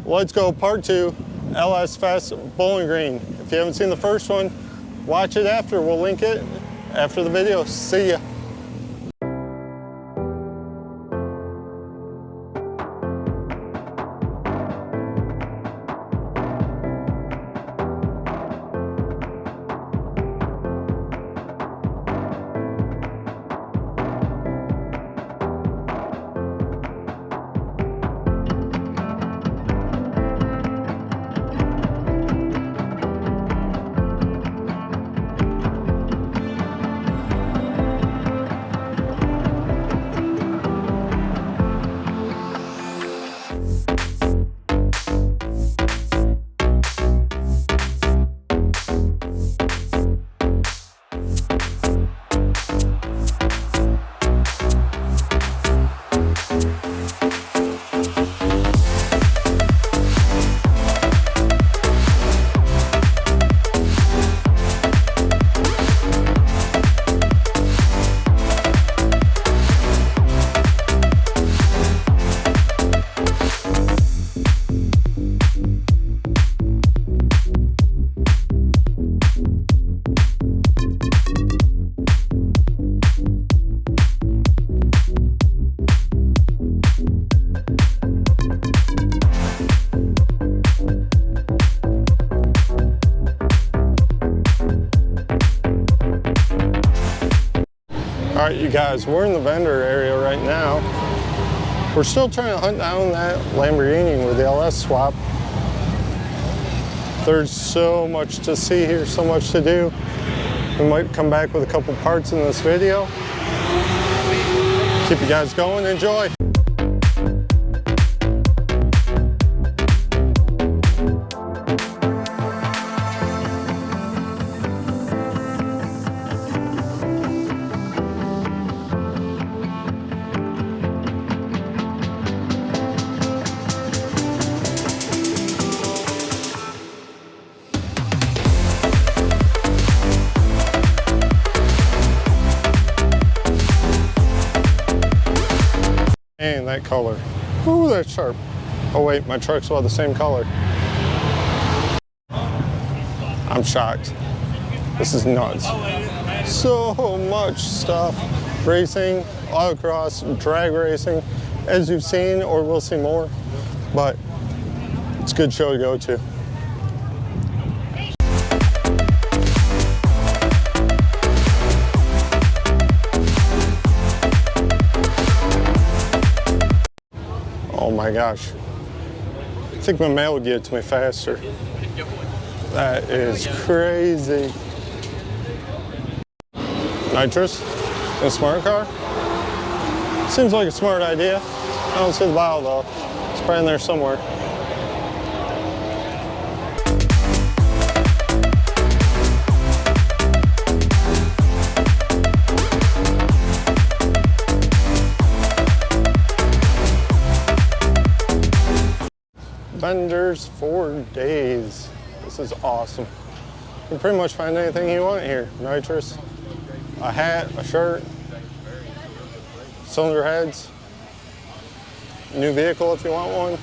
let's go part 2, Lsfest Bowling Green. If you haven't seen the first one, watch it after. We'll link it after the video. See ya. All right, you guys, we're in the vendor area right now. We're still trying to hunt down that Lamborghini with the LS swap. There's so much to see here, so much to do. We might come back with a couple parts in this video. Keep you guys going, enjoy. And that color. Ooh, that's sharp. Oh wait, my truck's all the same color. I'm shocked. This is nuts. So much stuff. Racing, autocross, drag racing, as you've seen or will see more. But it's a good show to go to. Oh my gosh. I think my mail would get it to me faster. That is crazy. Nitrous in a smart car? Seems like a smart idea. I don't see the bottle though. It's probably in there somewhere. Vendors for days. This is awesome. You can pretty much find anything you want here. Nitrous, a hat, a shirt, cylinder heads, new vehicle if you want one.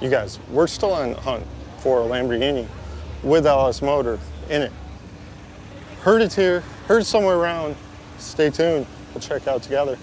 You guys, we're still on hunt for a Lamborghini with LS motor in it. Heard it's here, heard somewhere around. Stay tuned, we'll check out together.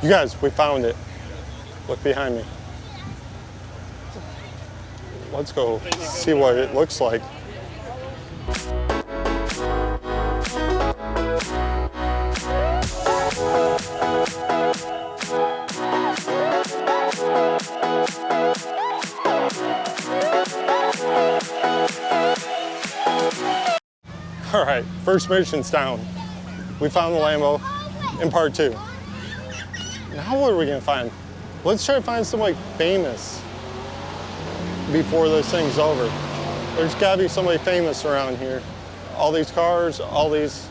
You guys, we found it. Look behind me. Let's go see what it looks like. All right, first mission's down. We found the Lambo in part 2. Now what are we gonna find? Let's try to find somebody famous before this thing's over. There's gotta be somebody famous around here. All these cars, all these,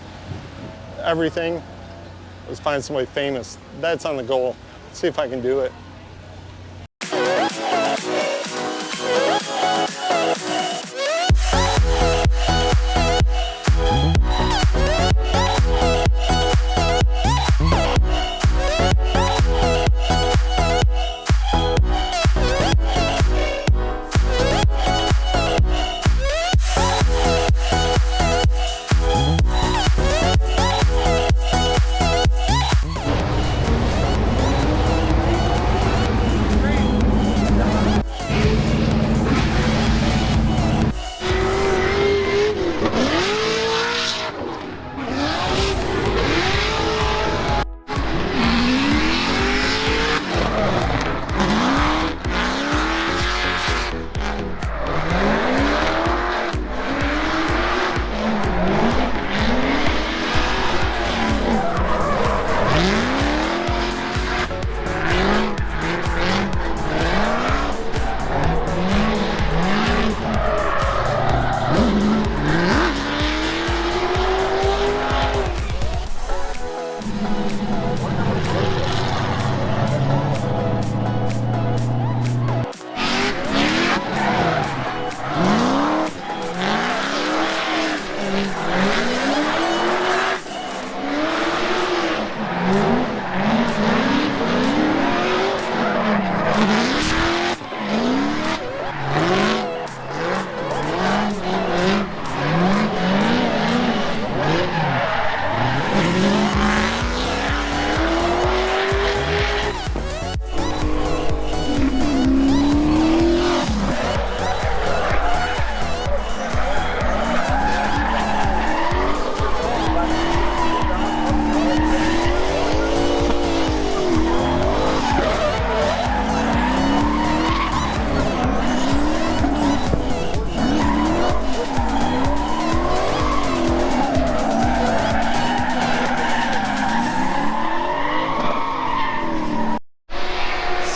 everything. Let's find somebody famous. That's on the goal. Let's see if I can do it.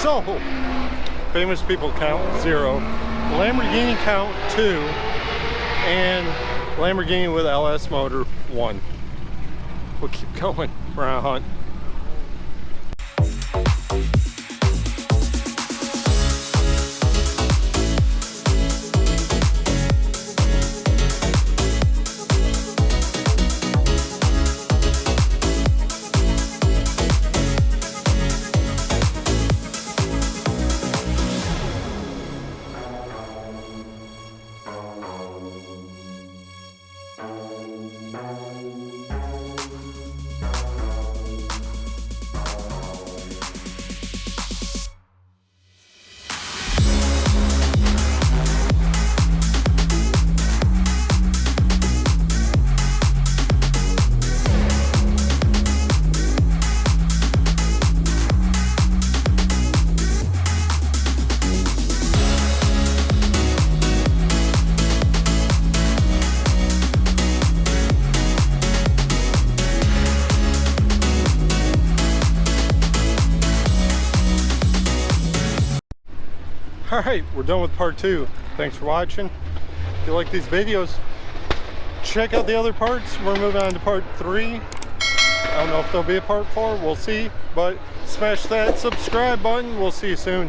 So, famous people count 0, Lamborghini count 2, and Lamborghini with LS motor 1. We'll keep going. We're on a hunt. All right, we're done with part 2. Thanks for watching. If you like these videos, check out the other parts. We're moving on to part 3. I don't know if there'll be a part 4, we'll see. But smash that subscribe button. We'll see you soon.